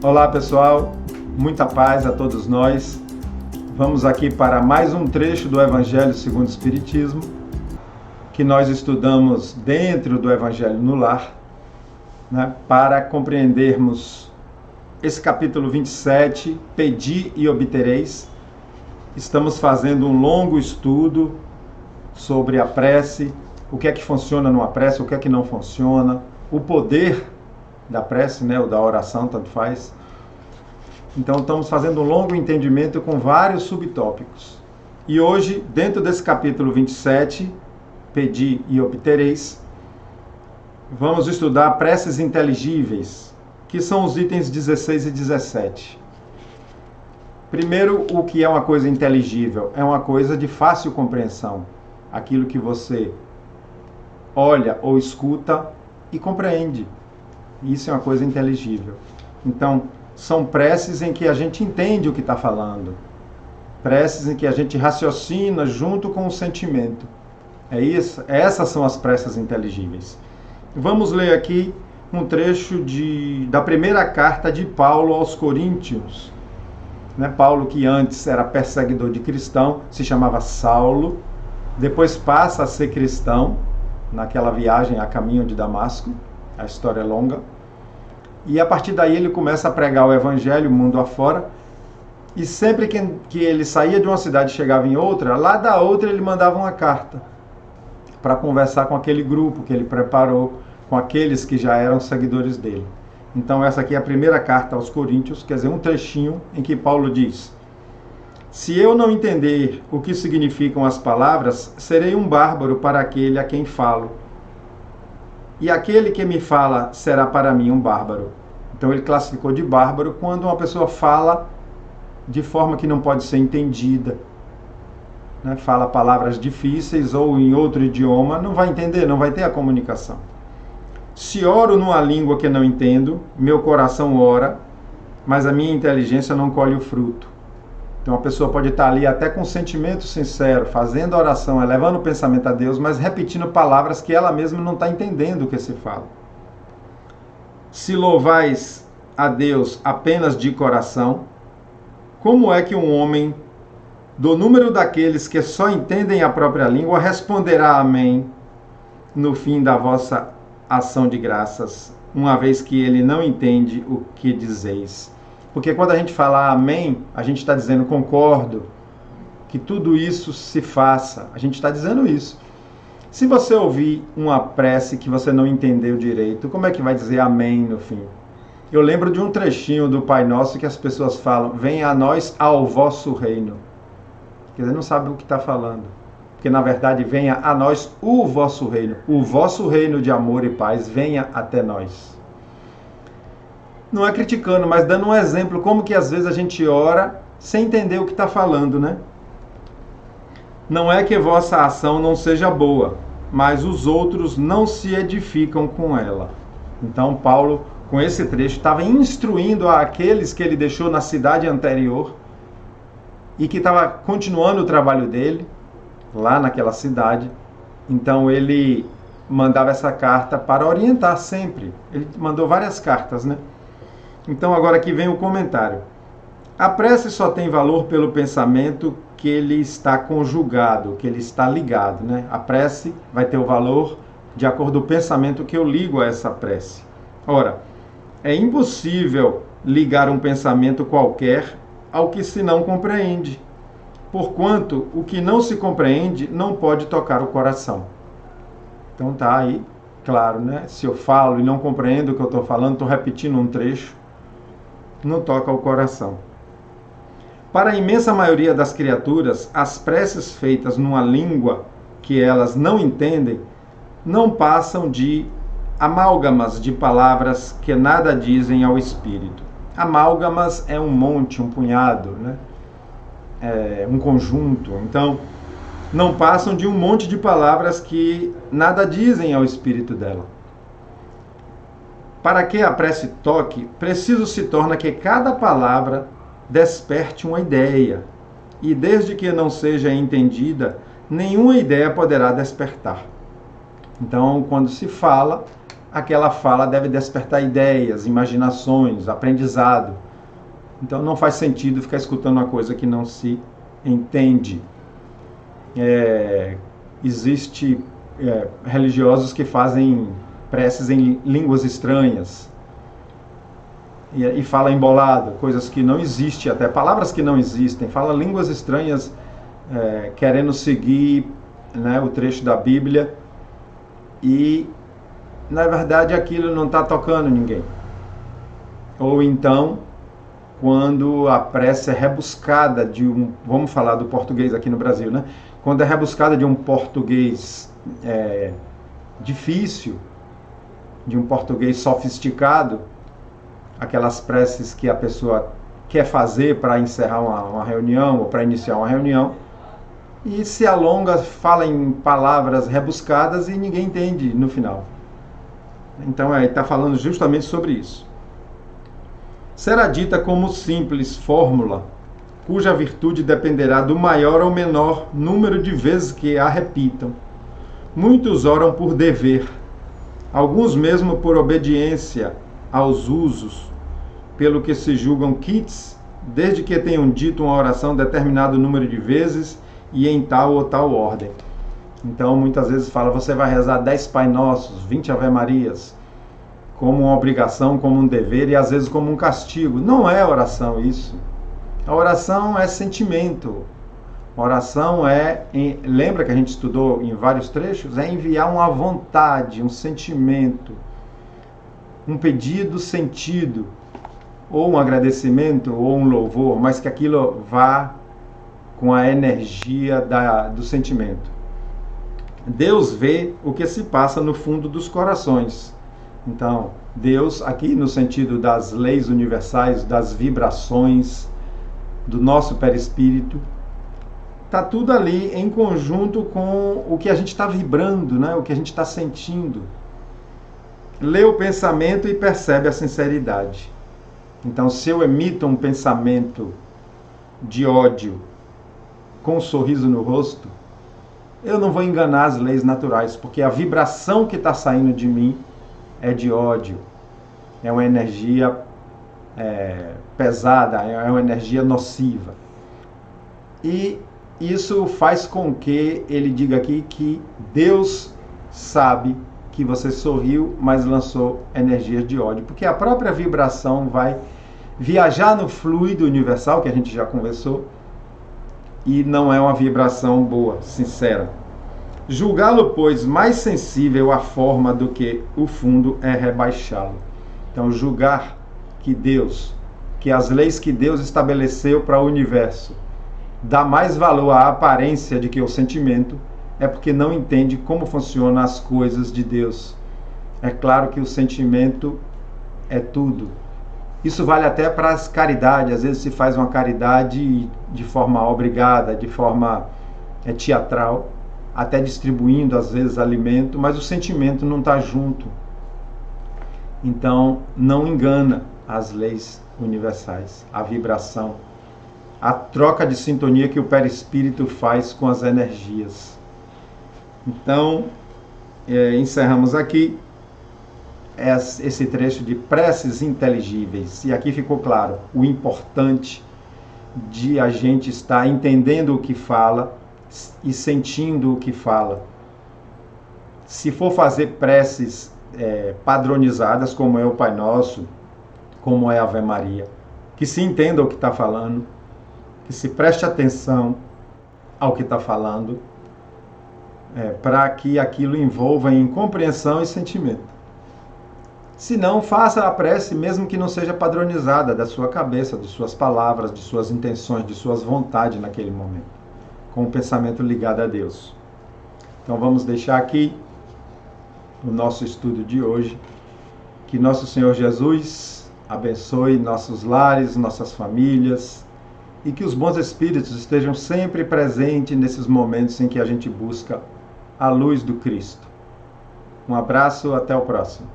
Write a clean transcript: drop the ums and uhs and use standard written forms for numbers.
Olá pessoal, muita paz a todos nós. Vamos aqui para mais um trecho do Evangelho segundo o Espiritismo, que nós estudamos dentro do Evangelho no Lar, né, para compreendermos esse capítulo 27, Pedi e obtereis. Estamos fazendo um longo estudo sobre a prece, o que é que funciona numa prece, o que é que não funciona, o poder da prece, né, ou da oração, tanto faz. Então estamos fazendo um longo entendimento com vários subtópicos. E hoje, dentro desse capítulo 27, Pedi e obtereis, vamos estudar preces inteligíveis, que são os itens 16 e 17. Primeiro, o que é uma coisa inteligível? É uma coisa de fácil compreensão. Aquilo que você olha ou escuta e compreende. Isso é uma coisa inteligível. Então, são preces em que a gente entende o que está falando. Preces em que a gente raciocina junto com o sentimento. É isso? Essas são as preces inteligíveis. Vamos ler aqui um trecho da primeira carta de Paulo aos Coríntios. Paulo, que antes era perseguidor de cristão, se chamava Saulo, depois passa a ser cristão, naquela viagem a caminho de Damasco, a história é longa, e a partir daí ele começa a pregar o evangelho mundo afora, e sempre que ele saía de uma cidade e chegava em outra, lá da outra ele mandava uma carta, para conversar com aquele grupo que ele preparou, com aqueles que já eram seguidores dele. Então essa aqui é a primeira carta aos Coríntios, quer dizer, um trechinho em que Paulo diz: se eu não entender o que significam as palavras, serei um bárbaro para aquele a quem falo. E aquele que me fala será para mim um bárbaro. Então ele classificou de bárbaro quando uma pessoa fala de forma que não pode ser entendida. Fala palavras difíceis ou em outro idioma, não vai entender, não vai ter a comunicação. Se oro numa língua que não entendo, meu coração ora, mas a minha inteligência não colhe o fruto. Então a pessoa pode estar ali até com um sentimento sincero, fazendo a oração, elevando o pensamento a Deus, mas repetindo palavras que ela mesma não está entendendo o que se fala. Se louvais a Deus apenas de coração, como é que um homem do número daqueles que só entendem a própria língua responderá amém no fim da vossa ação de graças, uma vez que ele não entende o que dizeis? Porque quando a gente fala amém, a gente está dizendo concordo, que tudo isso se faça. A gente está dizendo isso. Se você ouvir uma prece que você não entendeu direito, como é que vai dizer amém no fim? Eu lembro de um trechinho do Pai Nosso que as pessoas falam: venha a nós ao vosso reino. Quer dizer, não sabe o que está falando. Porque na verdade venha a nós o vosso reino de amor e paz, venha até nós. Não é criticando, mas dando um exemplo, como que às vezes a gente ora sem entender o que está falando, né? Não é que vossa ação não seja boa, mas os outros não se edificam com ela. Então Paulo, com esse trecho, estava instruindo aqueles que ele deixou na cidade anterior e que estava continuando o trabalho dele lá naquela cidade. Então ele mandava essa carta para orientar sempre. Ele mandou várias cartas, né? Então agora aqui vem o comentário. A prece só tem valor pelo pensamento que ele está conjugado, que ele está ligado, né? A prece vai ter o valor de acordo com o pensamento que eu ligo a essa prece. Ora, é impossível ligar um pensamento qualquer ao que se não compreende, porquanto o que não se compreende não pode tocar o coração. Então tá aí, claro, né? Se eu falo e não compreendo o que eu estou falando, estou repetindo um trecho, não toca o coração. Para a imensa maioria das criaturas, as preces feitas numa língua que elas não entendem não passam de amálgamas de palavras que nada dizem ao espírito. Amálgamas é um monte, um punhado, né? Um conjunto. Então, não passam de um monte de palavras que nada dizem ao espírito dela. Para que a prece toque, preciso se torna que cada palavra desperte uma ideia, e desde que não seja entendida, nenhuma ideia poderá despertar. Então, quando se fala, aquela fala deve despertar ideias, imaginações, aprendizado. Então não faz sentido ficar escutando uma coisa que não se entende. Existe religiosos que fazem preces em línguas estranhas e fala embolado, coisas que não existem, até palavras que não existem, fala línguas estranhas, querendo seguir, né, o trecho da Bíblia, e na verdade aquilo não está tocando ninguém. Ou então, quando a prece é rebuscada vamos falar do português aqui no Brasil, né? Quando é rebuscada de um português difícil, de um português sofisticado, aquelas preces que a pessoa quer fazer para encerrar uma reunião ou para iniciar uma reunião, e se alonga, fala em palavras rebuscadas e ninguém entende no final. Então ele está falando justamente sobre isso. Será dita como simples fórmula, cuja virtude dependerá do maior ou menor número de vezes que a repitam. Muitos oram por dever, alguns mesmo por obediência aos usos, pelo que se julgam quites, desde que tenham dito uma oração determinado número de vezes e em tal ou tal ordem. Então, muitas vezes fala, você vai rezar 10 Pai Nossos, 20 Ave Marias, como uma obrigação, como um dever e às vezes como um castigo. Não é oração isso. A oração é sentimento. A oração lembra que a gente estudou em vários trechos? É enviar uma vontade, um sentimento, um pedido sentido, ou um agradecimento, ou um louvor, mas que aquilo vá com a energia do sentimento. Deus vê o que se passa no fundo dos corações. Então, Deus, aqui no sentido das leis universais, das vibrações do nosso perispírito, está tudo ali em conjunto com o que a gente está vibrando, né? O que a gente está sentindo. Lê o pensamento e percebe a sinceridade. Então, se eu emito um pensamento de ódio com um sorriso no rosto, eu não vou enganar as leis naturais, porque a vibração que está saindo de mim é de ódio. É uma energia pesada, é uma energia nociva. E isso faz com que ele diga aqui que Deus sabe que você sorriu, mas lançou energias de ódio, porque a própria vibração vai viajar no fluido universal, que a gente já conversou, e não é uma vibração boa, sincera. Julgá-lo, pois, mais sensível à forma do que o fundo é rebaixá-lo. Então, julgar que as leis que Deus estabeleceu para o universo dá mais valor à aparência de que o sentimento, é porque não entende como funcionam as coisas de Deus. É claro que o sentimento é tudo. Isso vale até para as caridades. Às vezes se faz uma caridade de forma obrigada, de forma teatral, até distribuindo às vezes alimento, mas o sentimento não está junto. Então não engana as leis universais, a vibração, a troca de sintonia que o perispírito faz com as energias. Então, encerramos aqui esse trecho de preces inteligíveis. E aqui ficou claro o importante de a gente estar entendendo o que fala e sentindo o que fala. Se for fazer preces padronizadas, como é o Pai Nosso, como é a Ave Maria, que se entenda o que está falando, que se preste atenção ao que está falando, para que aquilo envolva em compreensão e sentimento. Se não, faça a prece, mesmo que não seja padronizada, da sua cabeça, de suas palavras, de suas intenções, de suas vontades naquele momento, com o pensamento ligado a Deus. Então vamos deixar aqui o nosso estudo de hoje. Que nosso Senhor Jesus abençoe nossos lares, nossas famílias, e que os bons espíritos estejam sempre presentes nesses momentos em que a gente busca a luz do Cristo. Um abraço, até o próximo.